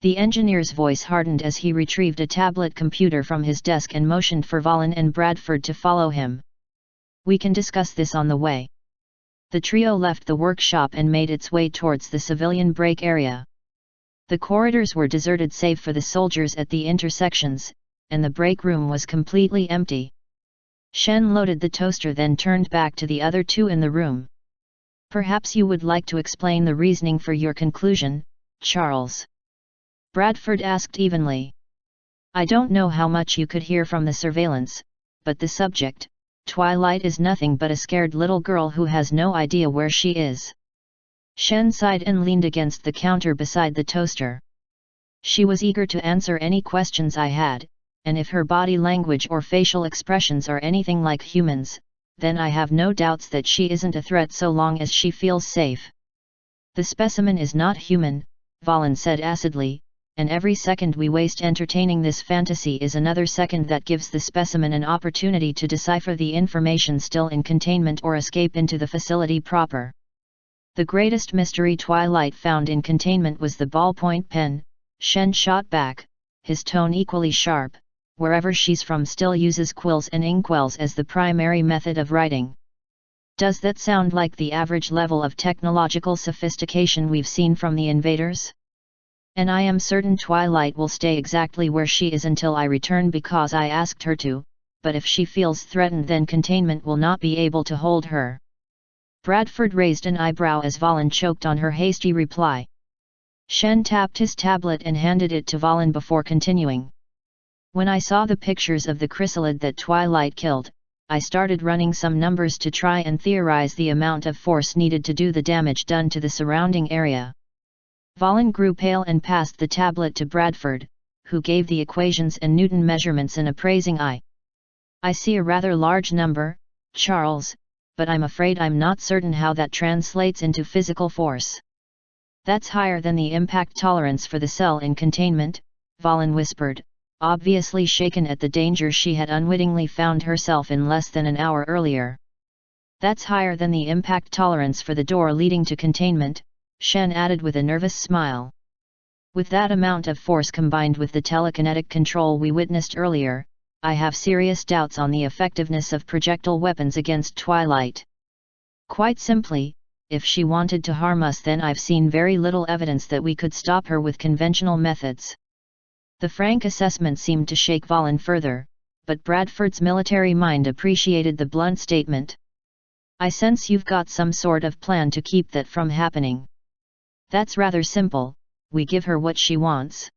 S1: The engineer's voice hardened as he retrieved a tablet computer from his desk and motioned for Valen and Bradford to follow him. We can discuss this on the way. The trio left the workshop and made its way towards the civilian break area. The corridors were deserted save for the soldiers at the intersections, and the break room was completely empty. Shen loaded the toaster then turned back to the other two in the room. Perhaps you would like to explain the reasoning for your conclusion, Charles? Bradford asked evenly. I don't know how much you could hear from the surveillance, but the subject, Twilight, is nothing but a scared little girl who has no idea where she is. Shen sighed and leaned against the counter beside the toaster. She was eager to answer any questions I had, and if her body language or facial expressions are anything like humans, then I have no doubts that she isn't a threat so long as she feels safe. The specimen is not human, Valen said acidly, and every second we waste entertaining this fantasy is another second that gives the specimen an opportunity to decipher the information still in containment or escape into the facility proper. The greatest mystery Twilight found in containment was the ballpoint pen, Shen shot back, his tone equally sharp. Wherever she's from still uses quills and inkwells as the primary method of writing. Does that sound like the average level of technological sophistication we've seen from the invaders? And I am certain Twilight will stay exactly where she is until I return because I asked her to, but if she feels threatened then containment will not be able to hold her. Bradford raised an eyebrow as Valen choked on her hasty reply. Shen tapped his tablet and handed it to Valen before continuing. When I saw the pictures of the chrysalid that Twilight killed, I started running some numbers to try and theorize the amount of force needed to do the damage done to the surrounding area. Valen grew pale and passed the tablet to Bradford, who gave the equations and Newton measurements an appraising eye. I see a rather large number, Charles, but I'm afraid I'm not certain how that translates into physical force. That's higher than the impact tolerance for the cell in containment, Valen whispered, obviously shaken at the danger she had unwittingly found herself in less than an hour earlier. That's higher than the impact tolerance for the door leading to containment, Shen added with a nervous smile. With that amount of force combined with the telekinetic control we witnessed earlier, I have serious doubts on the effectiveness of projectile weapons against Twilight. Quite simply, if she wanted to harm us then I've seen very little evidence that we could stop her with conventional methods. The frank assessment seemed to shake Valen further, but Bradford's military mind appreciated the blunt statement. I sense you've got some sort of plan to keep that from happening. That's rather simple, we give her what she wants.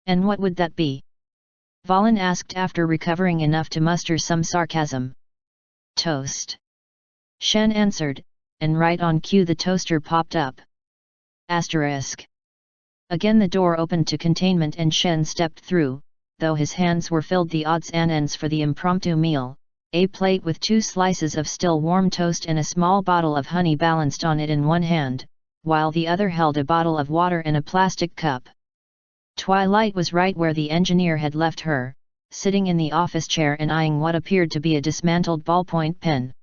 S1: And what would that be? Valen asked after recovering enough to muster some sarcasm. Toast. Shen answered, and right on cue the toaster popped up. Asterisk. Again the door opened to containment and Shen stepped through, though his hands were filled the odds and ends for the impromptu meal, a plate with 2 slices of still warm toast and a small bottle of honey balanced on it in one hand, while the other held a bottle of water and a plastic cup. Twilight was right where the engineer had left her, sitting in the office chair and eyeing what appeared to be a dismantled ballpoint pen.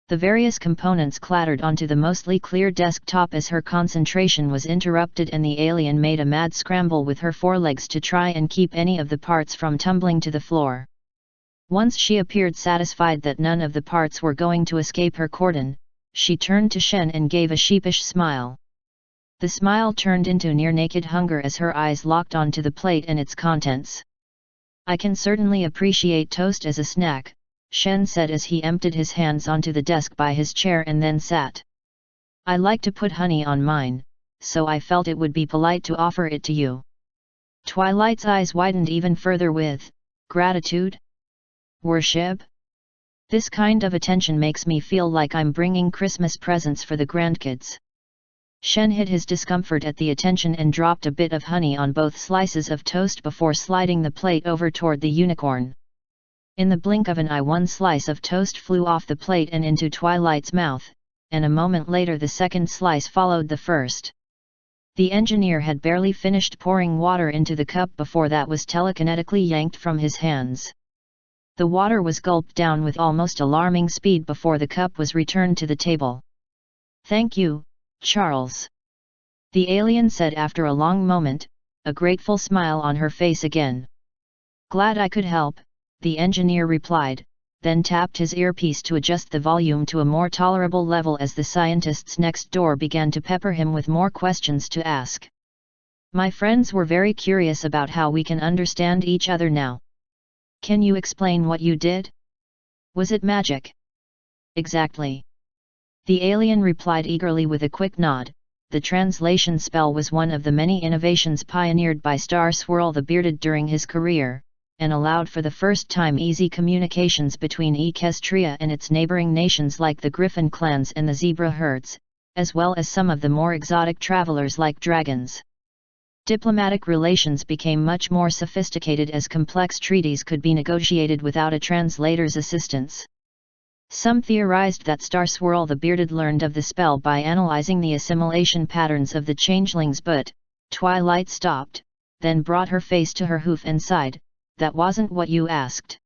S1: The various components clattered onto the mostly clear desktop as her concentration was interrupted, and the alien made a mad scramble with her forelegs to try and keep any of the parts from tumbling to the floor. Once she appeared satisfied that none of the parts were going to escape her cordon, she turned to Shen and gave a sheepish smile. The smile turned into near-naked hunger as her eyes locked onto the plate and its contents. "I can certainly appreciate toast as a snack," Shen said as he emptied his hands onto the desk by his chair and then sat. "I like to put honey on mine, so I felt it would be polite to offer it to you." Twilight's eyes widened even further with gratitude. "Worship? This kind of attention makes me feel like I'm bringing Christmas presents for the grandkids." Shen hid his discomfort at the attention and dropped a bit of honey on both slices of toast before sliding the plate over toward the unicorn. In the blink of an eye, one slice of toast flew off the plate and into Twilight's mouth, and a moment later the second slice followed the first. The engineer had barely finished pouring water into the cup before that was telekinetically yanked from his hands. The water was gulped down with almost alarming speed before the cup was returned to the table. "Thank you, Charles," the alien said after a long moment, a grateful smile on her face again. "Glad I could help," the engineer replied, then tapped his earpiece to adjust the volume to a more tolerable level as the scientists next door began to pepper him with more questions to ask. "My friends were very curious about how we can understand each other now. Can you explain what you did? Was it magic?" "Exactly," the alien replied eagerly with a quick nod. "The translation spell was one of the many innovations pioneered by Star Swirl the Bearded during his career, and allowed for the first time easy communications between Equestria and its neighboring nations like the Griffin clans and the zebra herds, as well as some of the more exotic travelers like dragons. Diplomatic relations became much more sophisticated as complex treaties could be negotiated without a translator's assistance. Some theorized that Star Swirl the Bearded learned of the spell by analyzing the assimilation patterns of the changelings, but Twilight stopped, then brought her face to her hoof and sighed. "That wasn't what you asked.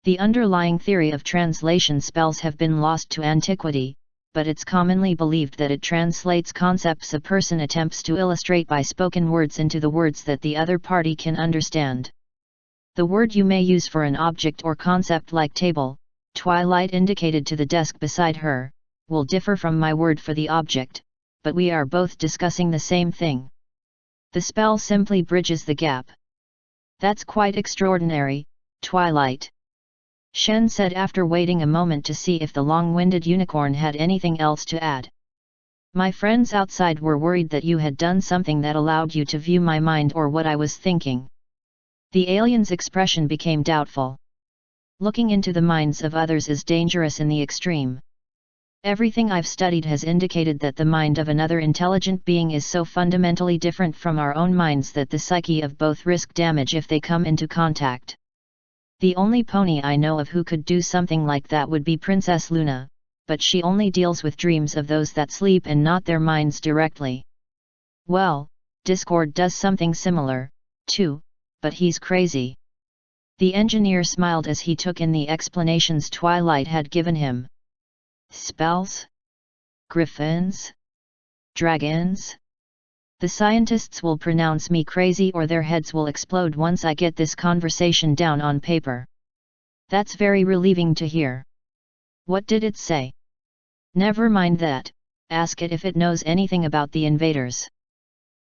S1: The underlying theory of translation spells have been lost to antiquity, but it's commonly believed that it translates concepts a person attempts to illustrate by spoken words into the words that the other party can understand. The word you may use for an object or concept like table," Twilight indicated to the desk beside her, "will differ from my word for the object, but we are both discussing the same thing. The spell simply bridges the gap." "That's quite extraordinary, Twilight," Shen said after waiting a moment to see if the long-winded unicorn had anything else to add. "My friends outside were worried that you had done something that allowed you to view my mind or what I was thinking." The alien's expression became doubtful. "Looking into the minds of others is dangerous in the extreme. Everything I've studied has indicated that the mind of another intelligent being is so fundamentally different from our own minds that the psyche of both risk damage if they come into contact. The only pony I know of who could do something like that would be Princess Luna, but she only deals with dreams of those that sleep and not their minds directly. Well, Discord does something similar, too, but he's crazy." The engineer smiled as he took in the explanations Twilight had given him. "Spells? Griffins? Dragons? The scientists will pronounce me crazy or their heads will explode once I get this conversation down on paper." "That's very relieving to hear. What did it say?" "Never mind that, ask it if it knows anything about the invaders.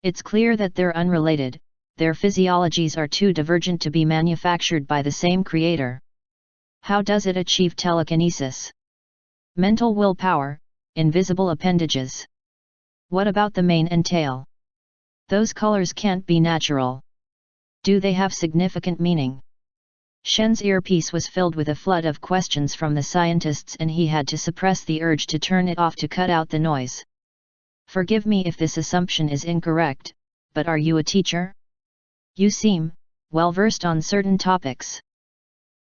S1: It's clear that they're unrelated, their physiologies are too divergent to be manufactured by the same creator." "How does it achieve telekinesis?" "Mental willpower, invisible appendages." "What about the mane and tail?" "Those colors can't be natural." "Do they have significant meaning?" Shen's earpiece was filled with a flood of questions from the scientists and he had to suppress the urge to turn it off to cut out the noise. "Forgive me if this assumption is incorrect, but are you a teacher? You seem, well versed on certain topics.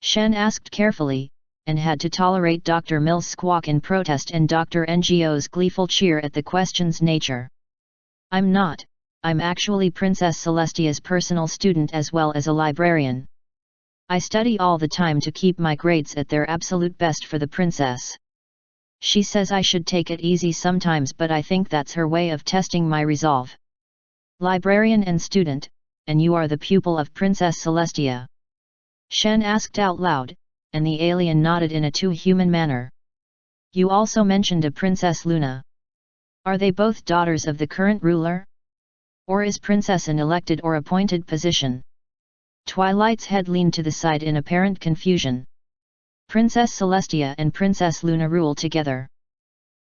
S1: Shen asked carefully, and had to tolerate Dr. Mill's squawk in protest and Dr. Ngo's gleeful cheer at the question's nature. I'm not, I'm actually Princess Celestia's personal student as well as a librarian. I study all the time to keep my grades at their absolute best for the princess. She says I should take it easy sometimes, but I think that's her way of testing my resolve. Librarian and student, and you are the pupil of Princess Celestia? Shen asked out loud, and the alien nodded in a too human manner. You also mentioned a Princess Luna. Are they both daughters of the current ruler? Or is Princess an elected or appointed position? Twilight's head leaned to the side in apparent confusion. Princess Celestia and Princess Luna rule together.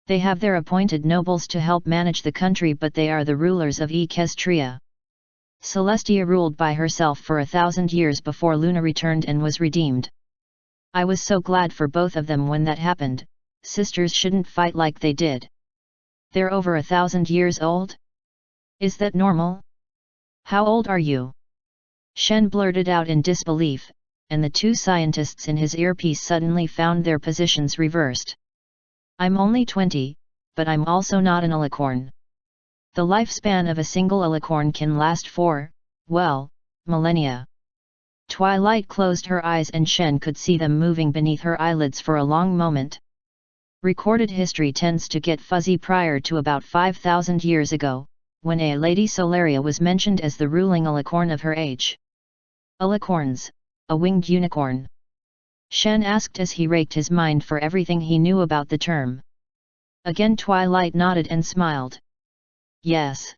S1: They have their appointed nobles to help manage the country, but they are the rulers of Extraterrestrial. Celestia ruled by herself for 1,000 years before Luna returned and was redeemed. I was so glad for both of them when that happened. Sisters shouldn't fight like they did. They're over 1,000 years old? Is that normal? How old are you? Shen blurted out in disbelief, and the two scientists in his earpiece suddenly found their positions reversed. I'm only 20, but I'm also not an alicorn. The lifespan of a single alicorn can last for, well, millennia. Twilight closed her eyes and Shen could see them moving beneath her eyelids for a long moment. Recorded history tends to get fuzzy prior to about 5,000 years ago, when a Lady Solaria was mentioned as the ruling alicorn of her age. Alicorns, a winged unicorn? Shen asked as he raked his mind for everything he knew about the term. Again Twilight nodded and smiled. Yes.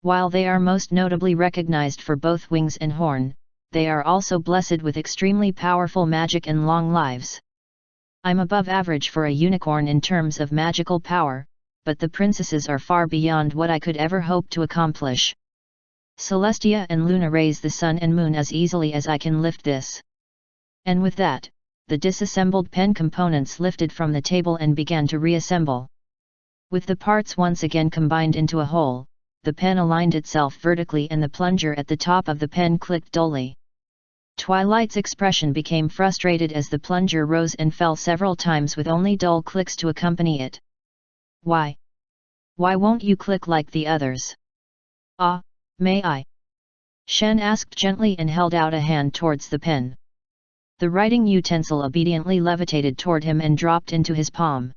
S1: While they are most notably recognized for both wings and horn, they are also blessed with extremely powerful magic and long lives. I'm above average for a unicorn in terms of magical power, but the princesses are far beyond what I could ever hope to accomplish. Celestia and Luna raise the sun and moon as easily as I can lift this. And with that, the disassembled pen components lifted from the table and began to reassemble. With the parts once again combined into a whole, the pen aligned itself vertically and the plunger at the top of the pen clicked dully. Twilight's expression became frustrated as the plunger rose and fell several times with only dull clicks to accompany it. Why? Why won't you click like the others? Ah, may I? Shen asked gently and held out a hand towards the pen. The writing utensil obediently levitated toward him and dropped into his palm.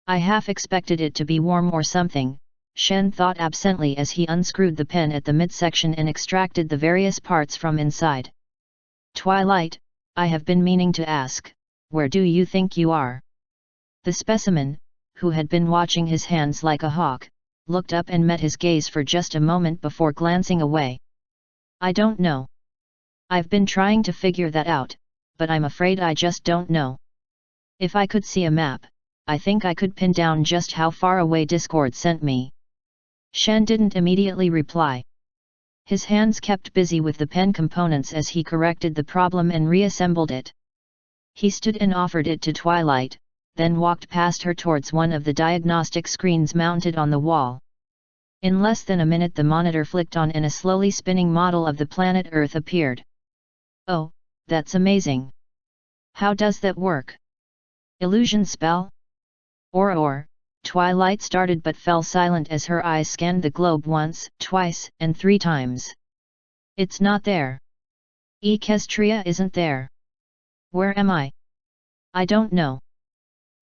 S1: I half expected it to be warm or something, Shen thought absently as he unscrewed the pen at the midsection and extracted the various parts from inside. Twilight, I have been meaning to ask, where do you think you are? The specimen, who had been watching his hands like a hawk, looked up and met his gaze for just a moment before glancing away. I don't know. I've been trying to figure that out, but I'm afraid I just don't know. If I could see a map, I think I could pin down just how far away Discord sent me. Shen didn't immediately reply. His hands kept busy with the pen components as he corrected the problem and reassembled it. He stood and offered it to Twilight, then walked past her towards one of the diagnostic screens mounted on the wall. In less than a minute the monitor flicked on and a slowly spinning model of the planet Earth appeared. Oh, that's amazing. How does that work? Illusion spell? Or, Twilight started but fell silent as her eyes scanned the globe once, twice, and 3 times. It's not there. Extraterrestrial isn't there. Where am I? I don't know.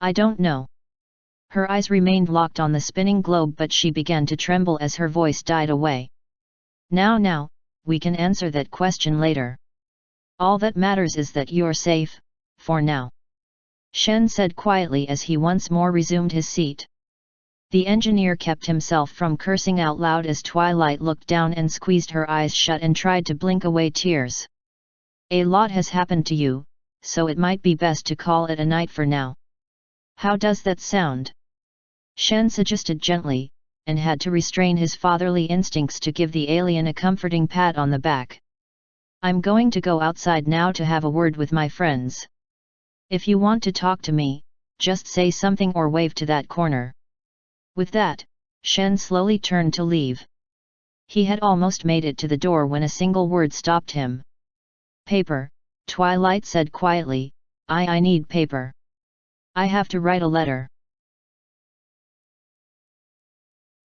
S1: I don't know. Her eyes remained locked on the spinning globe, but she began to tremble as her voice died away. Now, we can answer that question later. All that matters is that you're safe, for now. Shen said quietly as he once more resumed his seat. The engineer kept himself from cursing out loud as Twilight looked down and squeezed her eyes shut and tried to blink away tears. A lot has happened to you, so it might be best to call it a night for now. How does that sound? Shen suggested gently, and had to restrain his fatherly instincts to give the alien a comforting pat on the back. I'm going to go outside now to have a word with my friends. If you want to talk to me, just say something or wave to that corner. With that, Shen slowly turned to leave. He had almost made it to the door when a single word stopped him. "Paper," Twilight said quietly. I need paper. I have to write a letter."